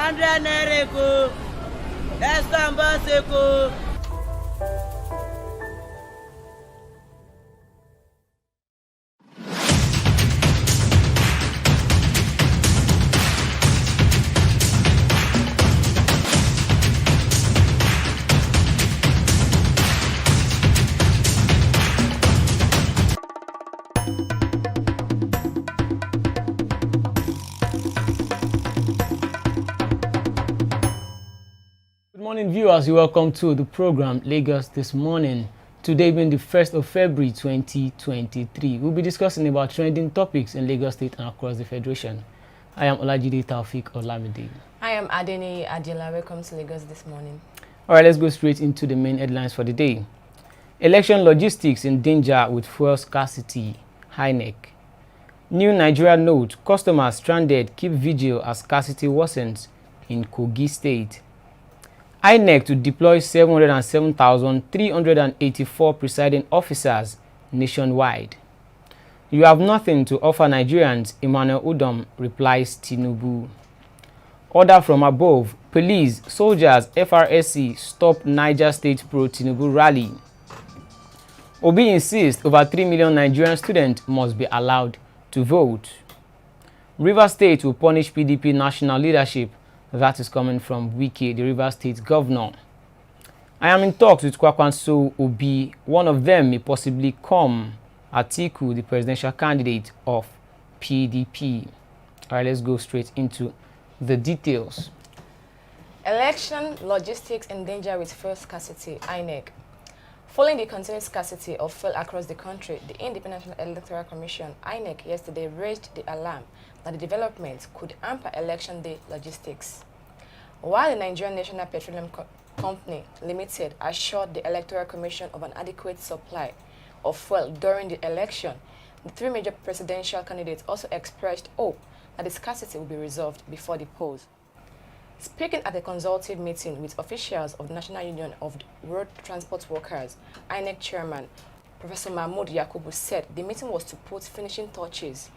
100 naira eko. Estambas eko. Good morning, viewers. You're welcome to the program Lagos This Morning. Today being the 1st of February 2023, we'll be discussing about trending topics in Lagos State and across the Federation. I am Olajide Taufik Olamide. I am Adeni Adila. Welcome to Lagos This Morning. All right, let's go straight into the main headlines for the day. Election logistics in danger with fuel scarcity, INEC. New Nigeria note, customers stranded keep vigil as scarcity worsens in Kogi State. INEC to deploy 707,384 presiding officers nationwide. You have nothing to offer Nigerians, Emmanuel Udom Replies Tinubu. Order from above, police, soldiers, FRSC stop Niger State pro-Tinubu rally. Obi insists over 3 million Nigerian students must be allowed to vote. Rivers State will punish PDP national leadership. That is coming from Wike, the Rivers State governor. I am in talks with Kwakwanso Obi. One of them may possibly come. Atiku, the presidential candidate of PDP. All right, let's go straight into the details. Election logistics in danger with fuel scarcity, INEC. Following the continued scarcity of fuel across the country, the Independent Electoral Commission, INEC, yesterday raised the alarm that the development could hamper election day logistics. While the Nigerian National Petroleum Company Limited assured the Electoral Commission of an adequate supply of fuel during the election, the three major presidential candidates also expressed hope that the scarcity will be resolved before the polls. Speaking at a consultative meeting with officials of the National Union of Road Transport Workers, INEC Chairman Professor Mahmoud Yakubu said the meeting was to put finishing touches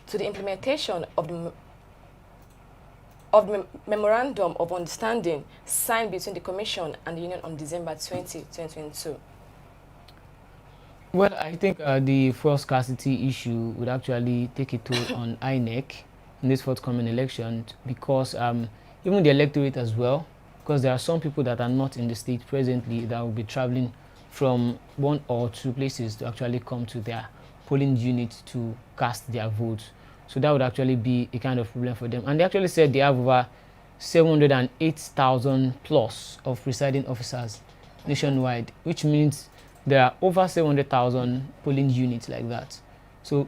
to the implementation of the Memorandum of Understanding signed between the Commission and the Union on December 20, 2022. Well, I think the fuel scarcity issue would actually take a toll on INEC in this forthcoming election because even the electorate as well, because there are some people that are not in the state presently that will be traveling from one or two places to actually come to their polling unit to cast their votes. So that would actually be a kind of problem for them. And they actually said they have over 708,000 plus of presiding officers nationwide, which means there are over 700,000 polling units like that. So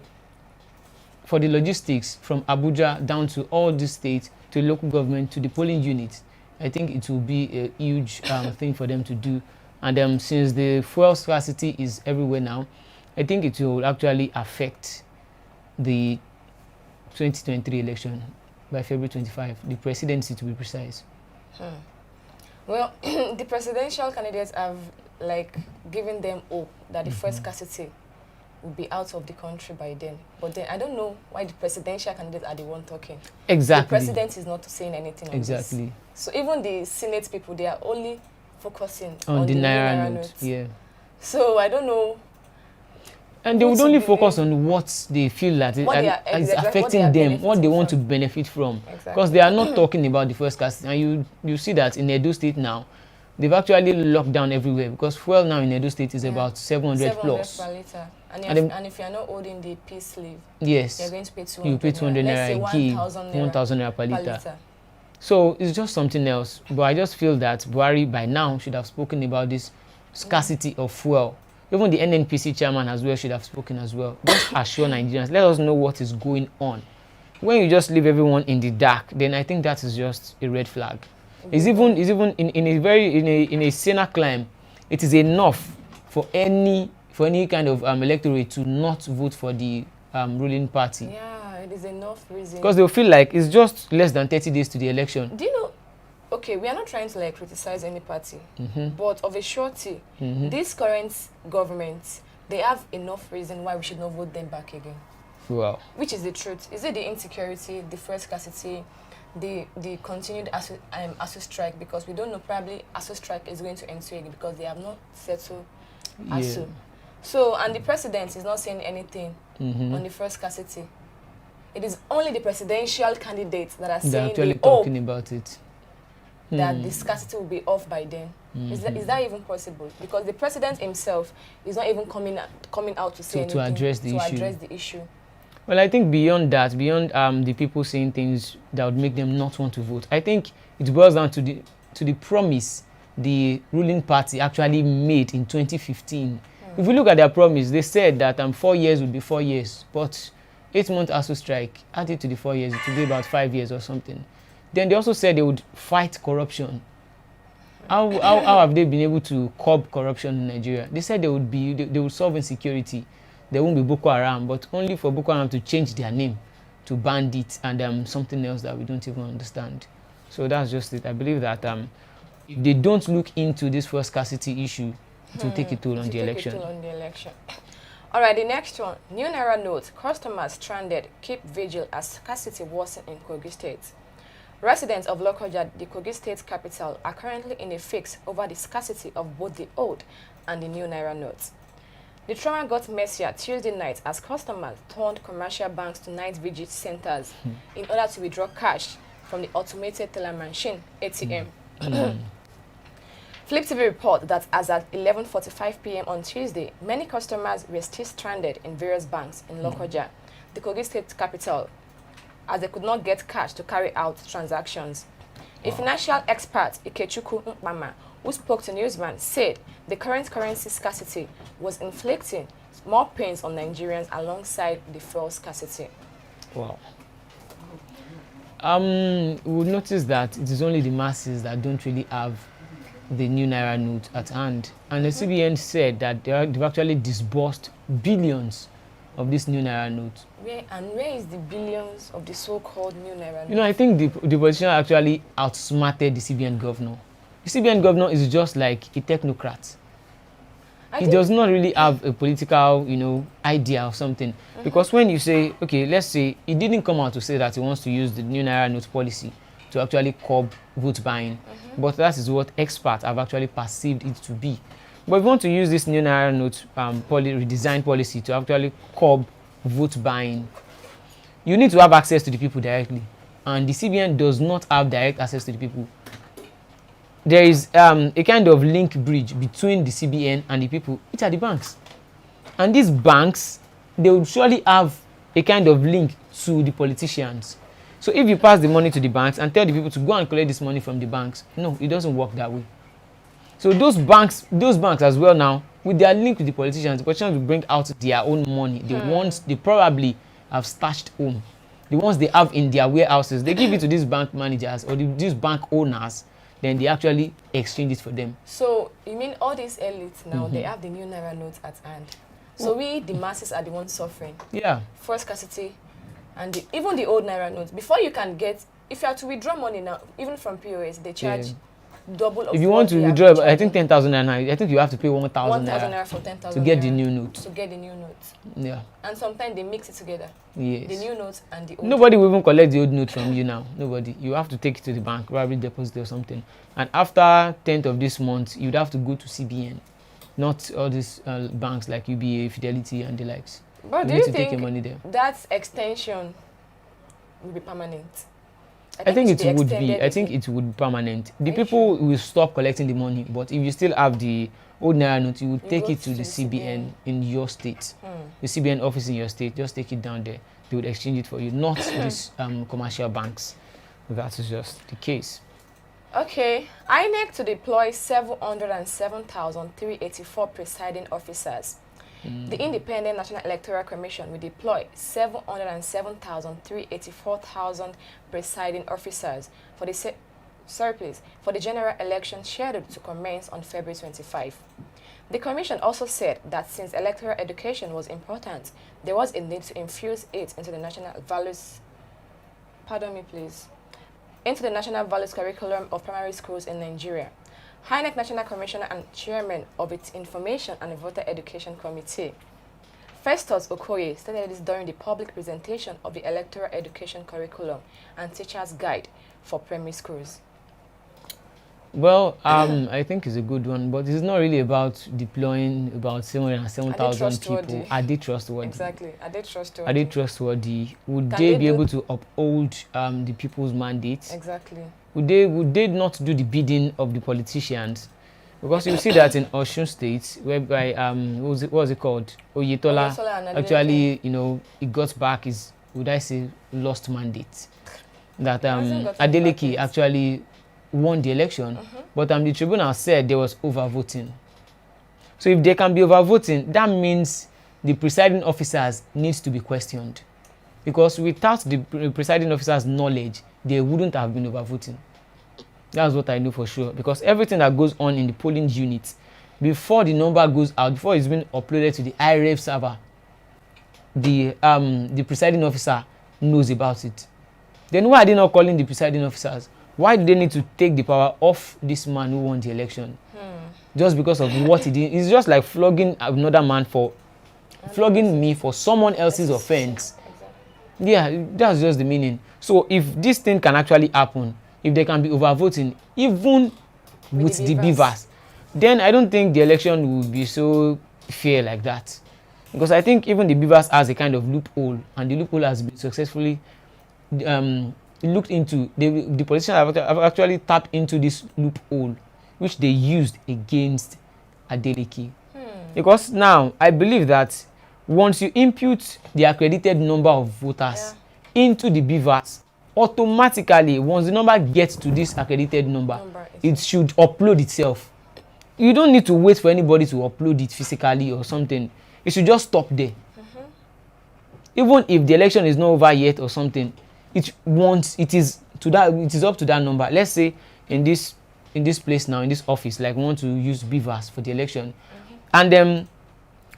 for the logistics from Abuja down to all the states, to local government, to the polling units, I think it will be a huge thing for them to do. And since the fuel scarcity is everywhere now, I think it will actually affect the 2023 election by February 25, the presidency to be precise. Well, the presidential candidates have given them hope that the fuel scarcity will be out of the country by then. But then I don't know why the presidential candidates are the one talking. Exactly. The president is not saying anything on exactly. this. So even the Senate people, they are only focusing on the Naira note. Yeah. So I don't know. And they would only focus on what they feel that is affecting them, what they want to benefit from. Because they are not talking about the fuel scarcity. And you see that in Edo State now, they've actually locked down everywhere because fuel now in Edo State is about 700 plus. Per liter. And if you're not holding the peace sleeve, yes, you're going to pay 200. You pay 200 naira, 1,000 naira per liter. So it's just something else. But I just feel that Buhari by now should have spoken about this scarcity of fuel. Even the NNPC chairman as well should have spoken as well. Just assure Nigerians, let us know what is going on. When you just leave everyone in the dark, then I think that is just a red flag. It's even in a saner climb, it is enough for any kind of electorate to not vote for the ruling party. Yeah, it is enough reason. Because they'll feel like it's just less than 30 days to the election. Do you know? Okay, we are not trying to criticize any party, but of a surety, this current government, they have enough reason why we should not vote them back again. Wow. Which is the truth? Is it the insecurity, the fuel scarcity, the continued ASU strike, because we don't know, probably ASU strike is going to end soon because they have not settled ASU. So, and the president is not saying anything on the first scarcity. It is only the presidential candidates that are saying actually talking about it. That the scarcity will be off by then. Is that even possible? Because the president himself is not even coming out to say anything to address the issue. Well, I think beyond that, beyond the people saying things that would make them not want to vote, I think it boils down to the promise the ruling party actually made in 2015. If we look at their promise, they said that 4 years would be 4 years, but 8-month ASU strike, added to the 4 years, it would be about 5 years or something. Then they also said they would fight corruption. How have they been able to curb corruption in Nigeria? They said they would solve insecurity. There won't be Boko Haram, but only for Boko Haram to change their name to bandits and something else that we don't even understand. So that's just it. I believe that if they don't look into this first scarcity issue, it will take a toll on the election. All right, the next one. New Naira note. Customers stranded. Keep vigil as scarcity worsens in Kogi State. Residents of Lokoja, the Kogi State capital, are currently in a fix over the scarcity of both the old and the new Naira notes. The trauma got messier Tuesday night as customers turned commercial banks to night vigil centers in order to withdraw cash from the automated teller machine, ATM. Flip TV report that as at 11:45 p.m. on Tuesday, many customers were still stranded in various banks in Lokoja, the Kogi State capital, as they could not get cash to carry out transactions. A financial expert, Ikechukwu Mpama, who spoke to Newsman, said the current currency scarcity was inflicting more pains on Nigerians alongside the fuel scarcity. Wow. We would notice that it is only the masses that don't really have the new Naira note at hand. And the CBN said that they've actually disbursed billions of this new Naira note. Where is the billions of the so-called new Naira note? You know, I think the politician actually outsmarted the CBN governor. The CBN governor is just like a technocrat. He does not really have a political, idea of something. Because when you say, okay, let's say he didn't come out to say that he wants to use the new Naira note policy to actually curb vote buying, but that is what experts have actually perceived it to be. But if you want to use this new Naira note redesign policy to actually curb vote buying, you need to have access to the people directly. And the CBN does not have direct access to the people. There is a kind of link bridge between the CBN and the people, which are the banks. And these banks, they will surely have a kind of link to the politicians. So if you pass the money to the banks and tell the people to go and collect this money from the banks, no, it doesn't work that way. So those banks as well now, with their link with the politicians will bring out their own money. The ones they probably have stashed home, the ones they have in their warehouses, they give it to these bank managers or these bank owners, then they actually exchange it for them. So you mean all these elites now, they have the new Naira notes at hand. So we, the masses, are the ones suffering. Yeah. First scarcity, and even the old Naira notes. Before you can get, if you have to withdraw money now, even from POS, they charge double of. If you want to withdraw, I think 10,000 naira. I think you have to pay 1,000 naira for 10,000 to get the new note. To get the new note. Yeah. And sometimes they mix it together. Yes. The new notes and the old. Nobody will even collect the old note from you now. Nobody. You have to take it to the bank, probably deposit or something. And after 10th of this month, you'd have to go to CBN, not all these banks like UBA, Fidelity, and the likes. But do you think that extension will be permanent? I think it would be. I think it would be permanent. The people will stop collecting the money, but if you still have the old Naira note, you will take it to the CBN in your state. The CBN office in your state, just take it down there. They would exchange it for you, not these commercial banks. That is just the case. Okay, INEC to deploy 707,384 presiding officers. The Independent National Electoral Commission will deploy 707,384 presiding officers for the for the general election scheduled to commence on February 25. The Commission also said that since electoral education was important, there was a need to infuse it into the national values. Pardon me, please. Into the national values curriculum of primary schools in Nigeria. INEC National Commissioner and Chairman of its Information and Voter Education Committee, Festus Okoye stated this during the public presentation of the Electoral Education Curriculum and Teacher's Guide for Primary Schools. Well, I think it's a good one, but it's not really about deploying about 7,000 people. Are they trustworthy? Exactly. Are they trustworthy? Are they trustworthy? Would they be able to uphold the people's mandate? Exactly. Would they not do the bidding of the politicians? Because you see that in Osun State, whereby what was it called? Oyetola actually, he got back his, would I say, lost mandate. That Adeleke actually won the election, but the tribunal said there was overvoting. So if there can be overvoting, that means the presiding officers needs to be questioned, because without the presiding officers' knowledge, they wouldn't have been overvoting. That's what I know for sure, because everything that goes on in the polling unit, before the number goes out, before it's been uploaded to the IREF server, the presiding officer knows about it. Then why are they not calling the presiding officers? Why do they need to take the power off this man who won the election? Just because of what he did? It's just like flogging another man for flogging me for someone else's offense. Yeah, that's just the meaning. So if this thing can actually happen, if there can be overvoting, even with the beavers, then I don't think the election will be so fair like that. Because I think even the beavers has a kind of loophole, and the loophole has been successfully looked into. The politicians have actually tapped into this loophole, which they used against Adeleke. Because now I believe that once you impute the accredited number of voters into the beavers, automatically once the number gets to this accredited number, it should upload itself. You don't need to wait for anybody to upload it physically or something. It should just stop there. Even if the election is not over yet or something, it is up to that number. Let's say in this place now, in this office, like we want to use beavers for the election, and then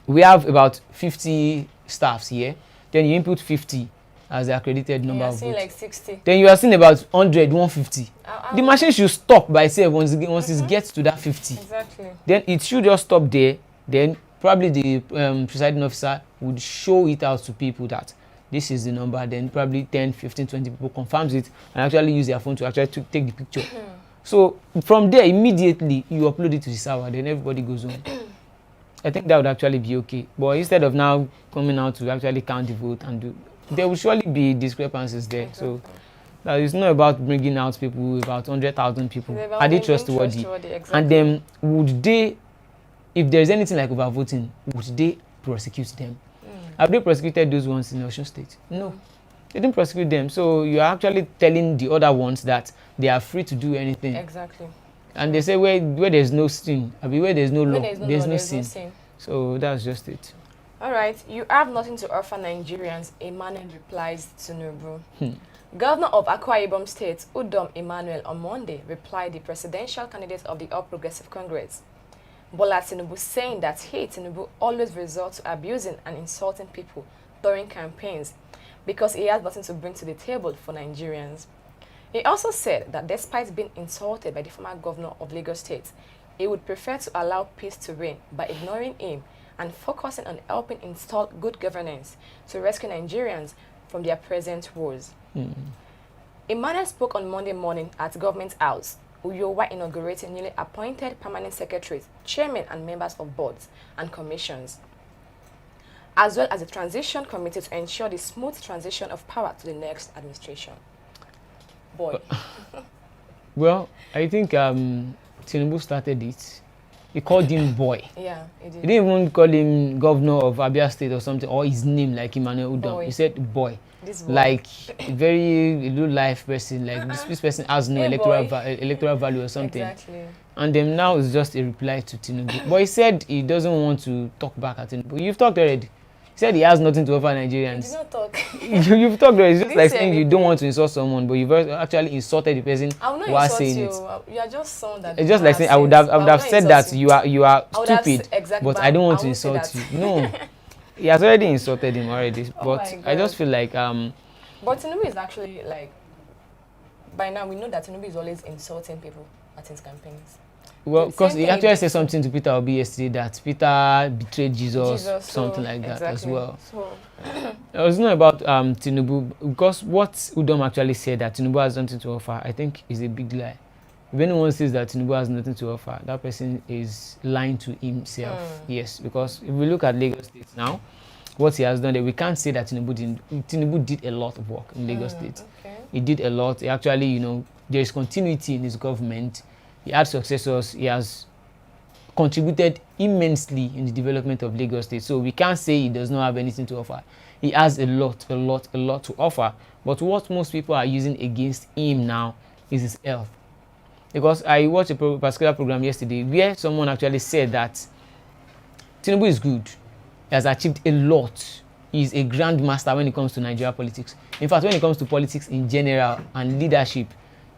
we have about 50 staffs here. Then you input 50 as the accredited number of votes. Like 60. Then you are seeing about 100, 150. The machine should stop by itself once it gets to that 50. Exactly. Then it should just stop there. Then probably the presiding officer would show it out to people that this is the number. Then probably 10, 15, 20 people confirms it and actually use their phone to actually take the picture. So from there, immediately you upload it to the server. Then everybody goes home. I think that would actually be okay. But instead of now coming out to actually count the vote and do, there will surely be discrepancies there. So that it's not about bringing out people, about 100,000 people. Are they trustworthy? Exactly. And then would they, if there's anything like overvoting, would they prosecute them? Have they prosecuted those ones in Osun State? No. They didn't prosecute them. So you are actually telling the other ones that they are free to do anything. Exactly. And they say where there's no sin, where there's no law, there's no sin. So that's just it. All right, you have nothing to offer Nigerians, Emmanuel replies Tinubu. Governor of Akwa Ibom State, Udom Emmanuel, on Monday replied the presidential candidate of the All Progressive Congress, Bola Tinubu, saying that he, Tinubu, always resorts to abusing and insulting people during campaigns because he has nothing to bring to the table for Nigerians. He also said that despite being insulted by the former governor of Lagos State, he would prefer to allow peace to reign by ignoring him and focusing on helping install good governance to rescue Nigerians from their present woes. Emmanuel spoke on Monday morning at Government House, Uyo, while inaugurating newly appointed permanent secretaries, chairmen and members of boards and commissions, as well as a transition committee to ensure the smooth transition of power to the next administration. Boy. Well, I think Tinubu started it. He called him boy. Yeah, he did. He didn't even call him governor of Abia State or something, or his name like Emmanuel Udom. Boy. He said boy. This boy. Like a very low life person, like this person has no electoral value or something. Exactly. And then now it's just a reply to Tinubu. But he said he doesn't want to talk back at Tinubu. You've talked already. He said he has nothing to offer Nigerians. He did not talk. You've talked already. It's just like saying you don't want to insult someone, but you've actually insulted the person who is saying it. You are just someone that. It's just like saying I would have said that you are stupid, but I don't want to insult you. No, he has already insulted him already. But I just feel like But Tinubu is actually like, by now we know that Tinubu is always insulting people at his campaigns. Well, because Same he thing actually did said to- something to Peter Obi yesterday that Peter betrayed Jesus, Jesus, something so, like that as exactly. well. So, It was not about Tinubu, because what Udom actually said that Tinubu has nothing to offer, I think is a big lie. If anyone says that Tinubu has nothing to offer, that person is lying to himself. Yes, because if we look at Lagos State now, what he has done there, we can't say that Tinubu didn't. Tinubu did a lot of work in Lagos State. okay. He did a lot. He actually, there is continuity in his government. He had successors. He has contributed immensely in the development of Lagos State. So we can't say he does not have anything to offer. He has a lot to offer. But what most people are using against him now is his health. Because I watched a particular program yesterday where someone actually said that Tinubu is good. He has achieved a lot. He is a grandmaster when it comes to Nigeria politics. In fact, when it comes to politics in general and leadership,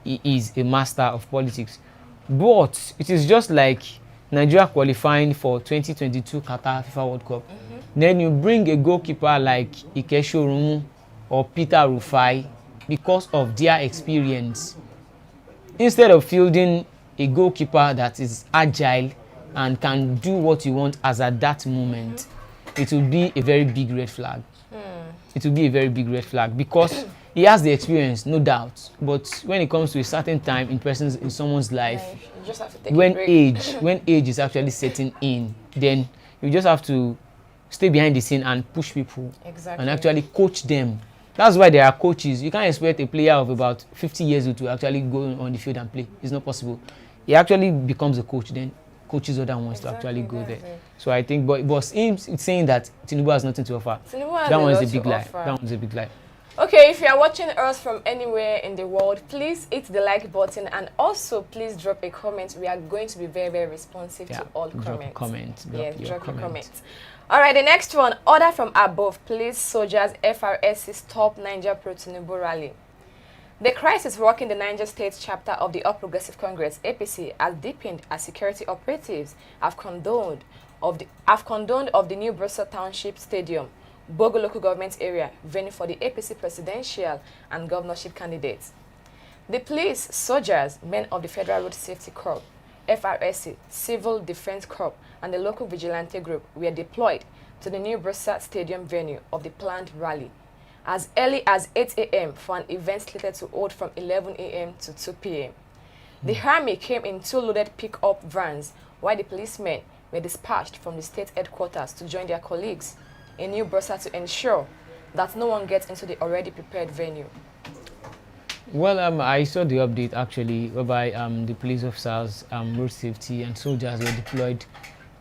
he is a master of politics. But it is just like Nigeria qualifying for 2022 Qatar FIFA World Cup. Then you bring a goalkeeper like Ikeshorumu or Peter Rufai because of their experience. Instead of fielding a goalkeeper that is agile and can do what you want as at that moment, it will be a very big red flag. It will be a very big red flag because he has the experience, no doubt. But when it comes to a certain time in someone's life, You just have to take a when break. when age is actually setting in, then you just have to stay behind the scene and push people Exactly. and actually coach them. That's why there are coaches. You can't expect a player of about 50 years old to actually go on the field and play. It's not possible. He actually becomes a coach, then coaches other ones to actually go there. That's it. So I think, but him saying that Tinubu has nothing to offer, Tinubu has that a one is lot a big to lie. offer. That one is a big lie. Okay, if you are watching us from anywhere in the world, please hit the like button and also please drop a comment. We are going to be very, very responsive to all drop a comments. comment. Drop your comment. All right, the next one, order from above. Please, soldiers, FRSC, stop Niger pro-Tinubu rally. The crisis rocking the Niger State chapter of the All Progressive Congress, APC, has deepened as security operatives have condoned of the new Brussels Township Stadium, Bogo local government area, venue for the APC presidential and governorship candidates. The police, soldiers, men of the Federal Road Safety Corps, FRSC, Civil Defense Corps, and the local vigilante group were deployed to the new Brussels Stadium venue of the planned rally as early as 8 a.m. for an event slated to hold from 11 a.m. to 2 p.m. The army came in 2 loaded pick-up vans, while the policemen were dispatched from the state headquarters to join their colleagues in New Brussels to ensure that no one gets into the already prepared venue. Well, I saw the update actually, whereby the police officers, road safety, and soldiers were deployed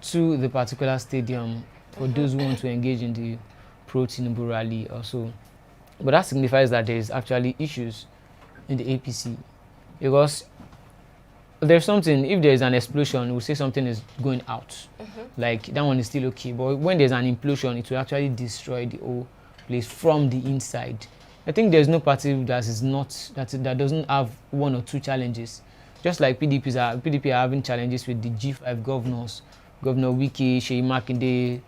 to the particular stadium for those who want to engage in the pro-Tinubu rally also. But that signifies that there is actually issues in the APC, because there's something, if there is an explosion, we'll say something is going out. Like, that one is still okay. But when there's an implosion, it will actually destroy the whole place from the inside. I think there's no party that is not, that doesn't have 1 or 2 challenges. Just like PDP are having challenges with the G5 governors, Governor Wiki, Sheyi Makinde,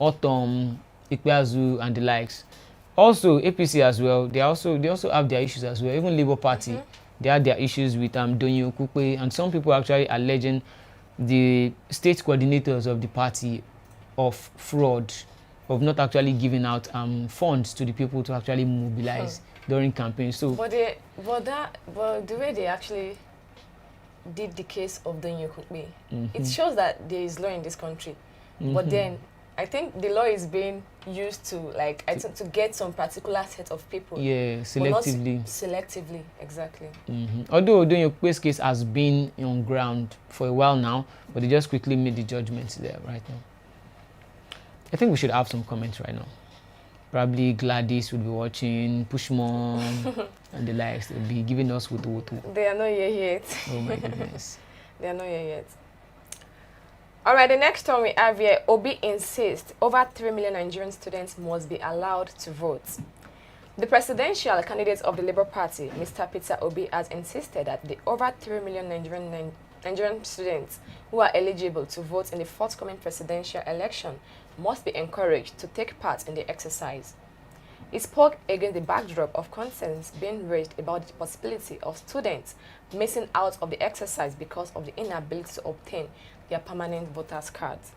Otom, Ikpeazu, and the likes. Also, APC as well, they also have their issues as well. Even Labour Party, they had their issues with Donyo Okupe, and some people actually alleging the state coordinators of the party of fraud, of not actually giving out funds to the people to actually mobilize during campaigns. So, But the way they actually did the case of Donyo Okupe, it shows that there is law in this country. But then I think the law is being used to, like, I think, to get some particular set of people. yeah, selectively. Selectively, exactly. Although Donyo Okupe's case has been on ground for a while now, but they just quickly made the judgments there right now. I think we should have some comments right now. Probably Gladys would be watching, Pushmon, and the likes. They'll be giving us with. They are not here yet. Oh my goodness. They are not here yet. All right, the next one we have here, Obi insists over 3 million Nigerian students must be allowed to vote. The presidential candidate of the Labour Party, Mr. Peter Obi, has insisted that the over 3 million Nigerian students who are eligible to vote in the forthcoming presidential election must be encouraged to take part in the exercise. He spoke against the backdrop of concerns being raised about the possibility of students missing out of the exercise because of the inability to obtain their permanent voters' cards.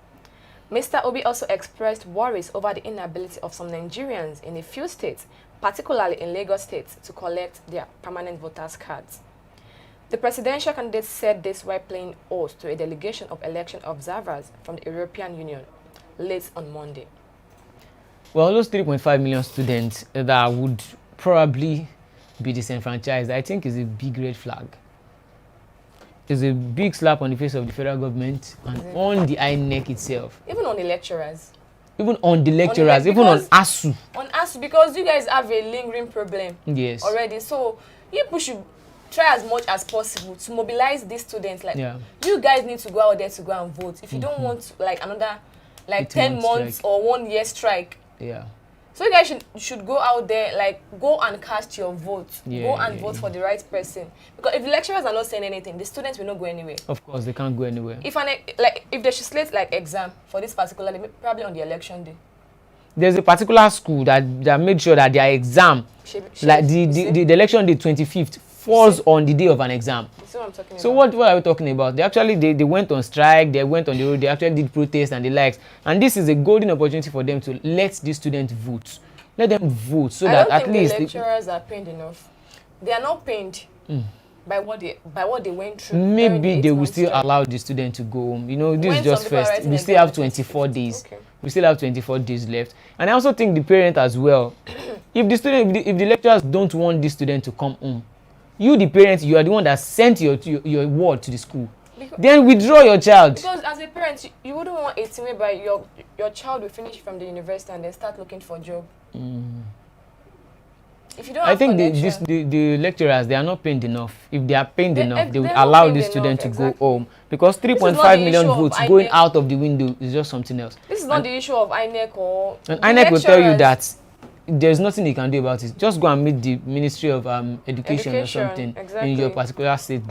Mr. Obi also expressed worries over the inability of some Nigerians in a few states, particularly in Lagos State, to collect their permanent voters' cards. The presidential candidate said this while playing host to a delegation of election observers from the European Union late on Monday. Well, those 3.5 million students that would probably be disenfranchised, I think is a big red flag. It's a big slap on the face of the federal government and on the INEC itself. Even on the lecturers. Even on the lecturers, even on ASU. On ASU, because you guys have a lingering problem already. So you should try as much as possible to mobilize these students. Like you guys need to go out there to go and vote. If you don't want like another 10 months strike. Or 1 year strike. So you guys should go out there, like go and cast your vote. Go and vote for the right person. Because if the lecturers are not saying anything, the students will not go anywhere. Of course, they can't go anywhere. If they should slate like exam for this particular, probably on the election day. There's a particular school that made sure that their exam, the election day 25th, falls on the day of an exam. That's what I'm talking so about. what are we talking about? They actually they went on strike, they went on the road, they actually did protests and the likes. And this is a golden opportunity for them to let these students vote. Let them vote so that at least the lecturers are paid enough. They are not paid by what they went through. Maybe they will still allow the student to go home. You know, this is just first. We still have 24 days. Okay. We still have 24 days left. And I also think the parent as well. If the lecturers don't want this student to come home, you the parent, you are the one that sent your word to the school. Then withdraw your child. Because as a parent, you wouldn't want it whereby your child will finish from the university and then start looking for a job. If you don't I think the lecturers, they are not paid enough. If they are paid enough, they will allow this student to go home. Because 3.5 million votes going out of the window is just something else. This is not the issue of INEC or... And INEC will tell you that there's nothing you can do about it. Just go and meet the Ministry of Education or something in your particular state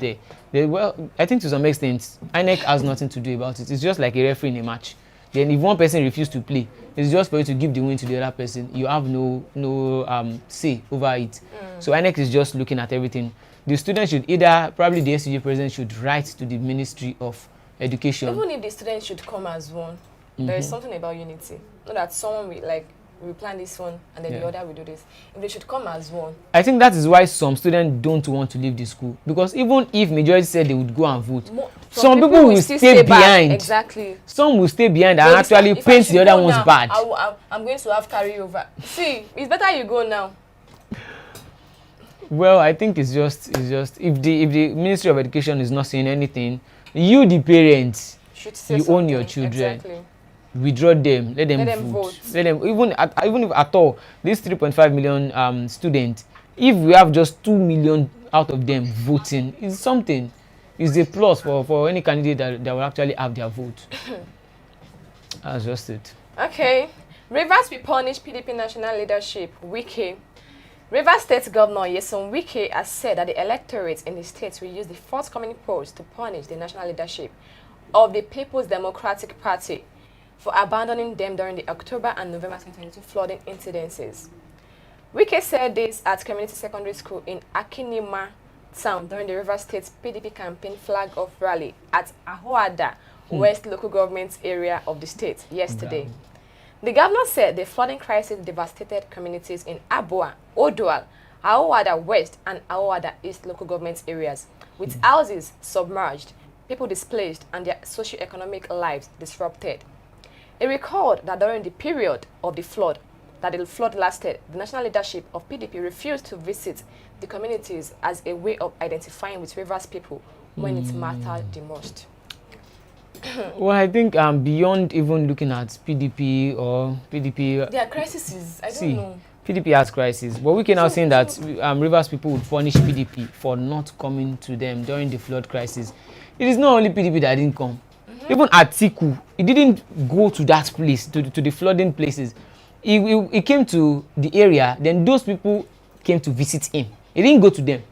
there. Well, I think to some extent, INEC has nothing to do about it. It's just like a referee in a match. Then if one person refuses to play, it's just for you to give the win to the other person. You have no say over it. So INEC is just looking at everything. The students should probably the SUG president should write to the Ministry of Education. Even if the students should come as one, there is something about unity. Not that someone will we plan this one and then the other will do this. If they should come as one. I think that is why some students don't want to leave the school. Because even if majority said they would go and vote, some people will stay behind. Exactly. Some will stay behind and actually paint the other ones bad. I'm going to have carryover. See, it's better you go now. Well, I think it's just if the Ministry of Education is not saying anything, you the parents, you own your children. Exactly. Withdraw them, let them vote. Let them even if at all these 3.5 million students, if we have just 2 million out of them voting, it's something. It's a plus for any candidate that will actually have their vote. That's just it. Okay. Rivers will punish PDP national leadership. Wike. Rivers State Governor Nyesom Wike has said that the electorate in the state will use the forthcoming polls to punish the national leadership of the People's Democratic Party for abandoning them during the October and November 2022 flooding incidences. Wike said this at Community Secondary School in Akinima Town during the Rivers State PDP campaign flag-off rally at Ahoada West local government area of the state yesterday. The governor said the flooding crisis devastated communities in Abua, Odual, Ahoada West and Ahoada East local government areas, with houses submerged, people displaced and their socio-economic lives disrupted. He recalled that during the period of the flood lasted, the national leadership of PDP refused to visit the communities as a way of identifying with Rivers people when it mattered the most. Well, I think beyond even looking at PDP or PDP... There are crises, I don't know. PDP has crisis, but we can now say that Rivers people would punish PDP for not coming to them during the flood crisis. It is not only PDP that didn't come. Even Atiku, he didn't go to that place, to the flooding places. He came to the area, then those people came to visit him. He didn't go to them.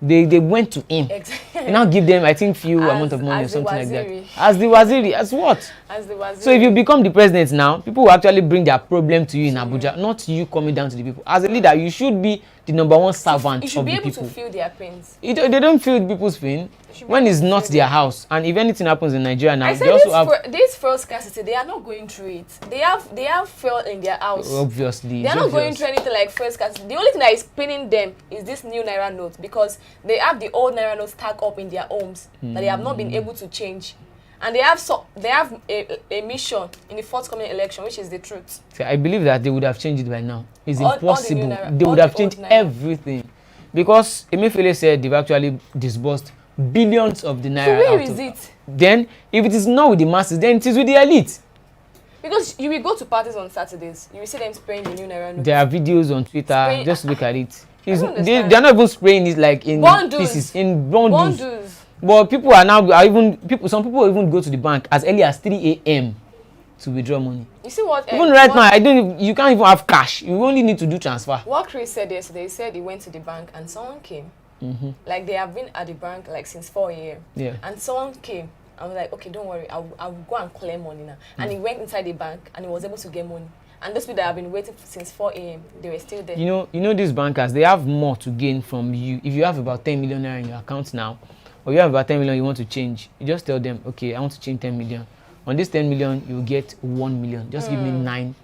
They went to him. Exactly. You now give them, I think, few amount of money or something like that. As the waziri, as what? As the waziri. So if you become the president now, people will actually bring their problem to you in Abuja, not you coming down to the people. As a leader, you should be the #1 servant you should of be the able people. to feel their pains. They don't feel people's pain when it's not their house. And if anything happens in Nigeria now, they also have this fuel scarcity. They are not going through it. They have fuel in their house. Obviously, they are not going through anything like fuel scarcity. The only thing that is paining them is this new naira note, because they have the old naira note stacked up in their homes that they have not been able to change. And they have a mission in the forthcoming election, which is the truth. See, I believe that they would have changed it by now. It's impossible. Naira, they would have changed everything. Because Emefiele said they've actually disbursed billions of the naira. So where is it? Then, if it is not with the masses, then it is with the elite. Because you will go to parties on Saturdays, you will see them spraying the new naira note. There are videos on Twitter. Just look at it. They are not even spraying it like in pieces, in bundles. But people are now some people even go to the bank as early as 3 a.m. to withdraw money. You see what? Even right now, you can't even have cash. You only need to do transfer. What Chris said yesterday, he said he went to the bank and someone came. Like they have been at the bank like since 4 a.m. Yeah. And someone came. I was like, okay, don't worry, I'll go and collect money now. And he went inside the bank and he was able to get money. And those people that have been waiting since 4 a.m., they were still there. You know these bankers, they have more to gain from you. If you have about 10 million naira in your account now, or you have about 10 million you want to change, you just tell them, okay, I want to change 10 million. On this 10 million, you get 1 million. Just give me 9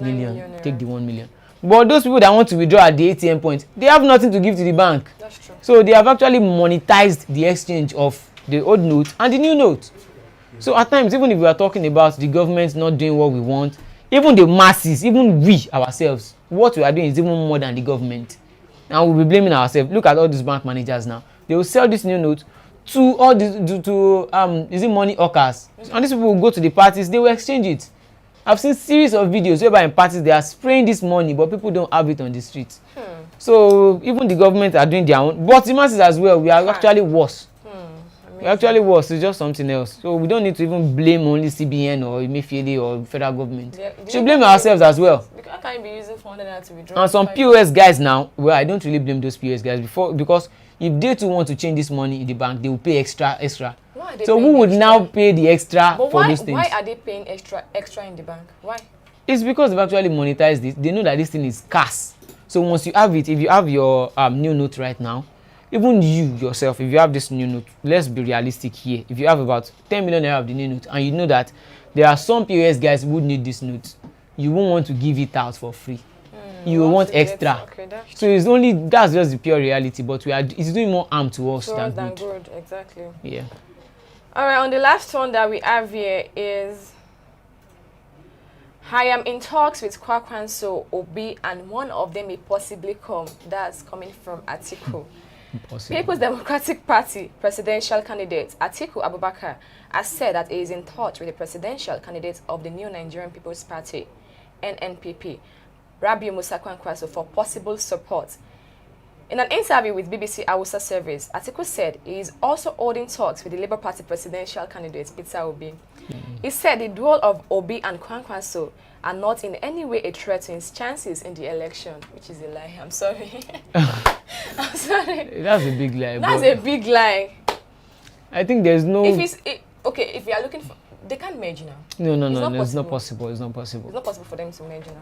million. Take the 1 million. But those people that want to withdraw at the ATM point, they have nothing to give to the bank. That's true. So they have actually monetized the exchange of the old note and the new note. So at times, even if we are talking about the government not doing what we want, even the masses, even we ourselves, what we are doing is even more than the government. And we'll be blaming ourselves. Look at all these bank managers now. They will sell this new note to all these is it money hawkers. And these people will go to the parties, they will exchange it. I've seen series of videos whereby in parties they are spraying this money, but people don't have it on the streets. So even the government are doing their own, but the masses as well, we are actually worse. We're actually worse. It's just something else. So we don't need to even blame only CBN or Emefiele or federal government. We should blame ourselves as well. Because I can't be using 400 naira to withdraw. And some POS guys now, well, I don't really blame those POS guys because if they too want to change this money in the bank, they will pay extra. So who would now pay the extra for those things? Why are they paying extra in the bank? Why? It's because they've actually monetized this. They know that this thing is scarce. So once you have it, if you have your new note right now, even you yourself, if you have this new note, let's be realistic here. If you have about 10 million naira of the new note and you know that there are some POS guys who would need this note, you won't want to give it out for free. You will want extra. Okay, so that's just the pure reality, but it's doing more harm to us than good. Exactly. Yeah. All right, on the last one that we have here is I am in talks with Kwakwanso, Obi, and one of them may possibly come. That's coming from Atiku. People's Democratic Party presidential candidate Atiku Abubakar has said that he is in touch with the presidential candidate of the New Nigerian People's Party, NNPP, Rabiu Musa Kwankwaso, for possible support. In an interview with BBC Hausa Service, Atiku said he is also holding talks with the Labour Party presidential candidate Peter Obi. He said the duel of Obi and Kwankwaso are not in any way a threat to his chances in the election, which is a lie. I'm sorry. I'm sorry. That's a big lie. That's a big lie. I think there's no... If you are looking for... They can't merge now. No, it's not possible. It's not possible. It's not possible for them to merge now.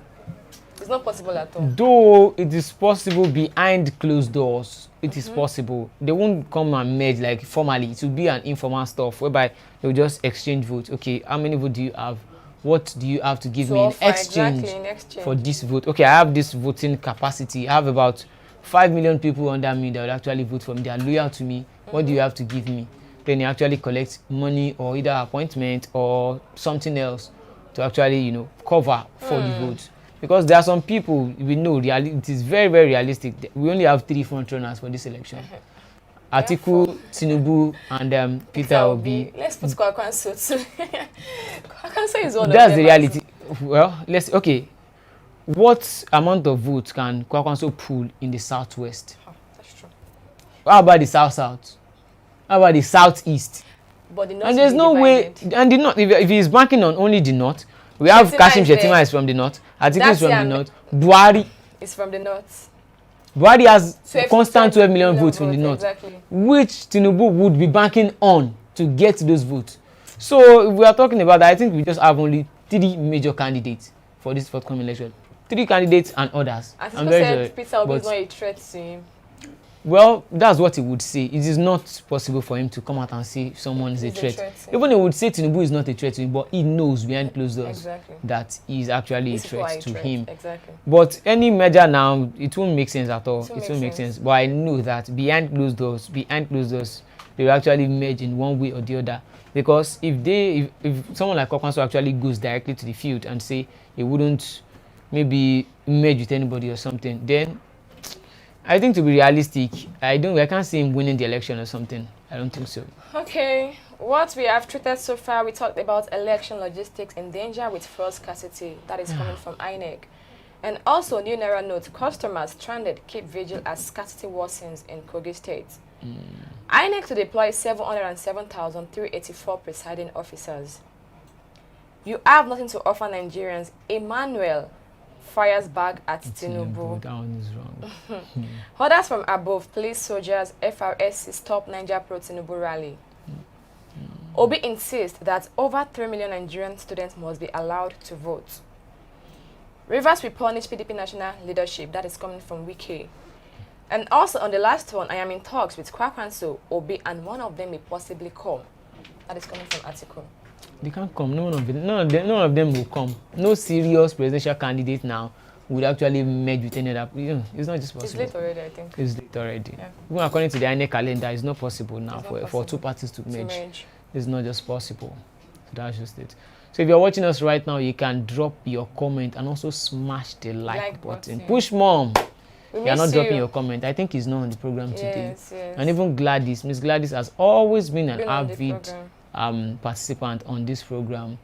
It's not possible at all. Though it is possible behind closed doors, it is possible. They won't come and merge like formally. It will be an informal stuff whereby they'll just exchange votes. Okay, how many votes do you have? What do you have to give me in exchange for this vote? Okay, I have this voting capacity. I have about 5 million people under me that will actually vote for me. They are loyal to me. What do you have to give me? Then you actually collect money or either appointment or something else to actually, cover for the vote. Because there are some people we know it is very, very realistic. We only have 3 front runners for this election. Atiku, Tinubu, and Peter Obi. Let's put Kwakwanso too. Kwakwanso is one of them. That's the reality. Well, what amount of votes can Kwakwanso pull in the southwest? That's true. How about the south-south? How about the southeast? But the north, and there's no way. And the north, if he's banking on only the north, we have Kashim Shettima is from the north. Atiku is from the north. Buhari is from the north. Buhari has constant 12 million votes from the north, exactly, which Tinubu would be banking on to get those votes. So if we are talking about that, I think we just have only 3 major candidates for this forthcoming election. 3 candidates and others. As I'm very said, sure. Peter Obi is not a threat to him. Well, that's what he would say. It is not possible for him to come out and say someone is a threat. Even he would say Tinubu is not a threat to him, but he knows behind closed doors that he is actually a threat to him. Exactly. But any measure now, it won't make sense at all. It won't make sense. But I know that behind closed doors, they will actually merge in one way or the other. Because if someone like Okwanso actually goes directly to the field and say he wouldn't maybe merge with anybody or something, then I think, to be realistic, I can't see him winning the election or something. I don't think so. Okay, what we have treated so far, we talked about election logistics in danger with fuel scarcity. That is coming from INEC. And also, new Naira note, customers stranded keep vigil as scarcity worsens in Kogi State. INEC to deploy 707,384 presiding officers. You have nothing to offer Nigerians. Emmanuel fires back at Tinubu. That one is wrong. Orders from above, police, soldiers, FRSC stop Niger Pro Tinubu rally. Obi insists that over 3 million Nigerian students must be allowed to vote. Rivers will punish PDP national leadership. That is coming from Wiki. And also on the last one, I am in talks with Kwakwanso, Obi, and one of them may possibly come. That is coming from article. They can't come. None of them will come. No serious presidential candidate now would actually merge with any other. It's not just possible. It's late already, I think. It's late already. Yeah. Even according to the INEC calendar, it's not possible now for 2 parties to merge. It's not just possible. So that's just it. So if you're watching us right now, you can drop your comment and also smash the like button. Push mom. You're not dropping your comment. I think he's not on the program today. Yes. And even Gladys, Miss Gladys has always been an avid participant on this program.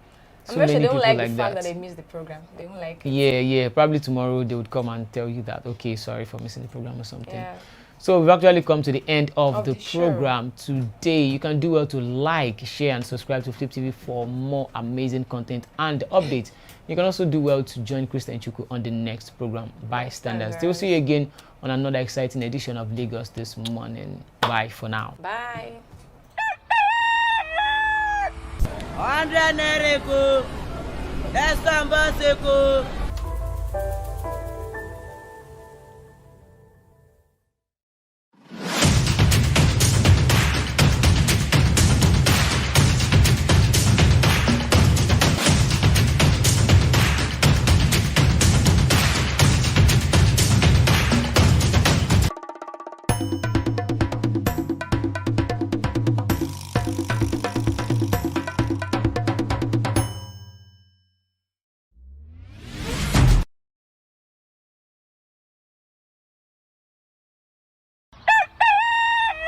So I'm sure they don't like the fact that they missed the program. They don't like it. Yeah. Probably tomorrow they would come and tell you that, okay, sorry for missing the program or something. Yeah. So we've actually come to the end of the program today. You can do well to like, share, and subscribe to Flip TV for more amazing content and updates. You can also do well to join Krista and Chuku on the next program, Bystanders. We'll see you again on another exciting edition of Lagos this morning. Bye for now. Bye. 100 naira, let's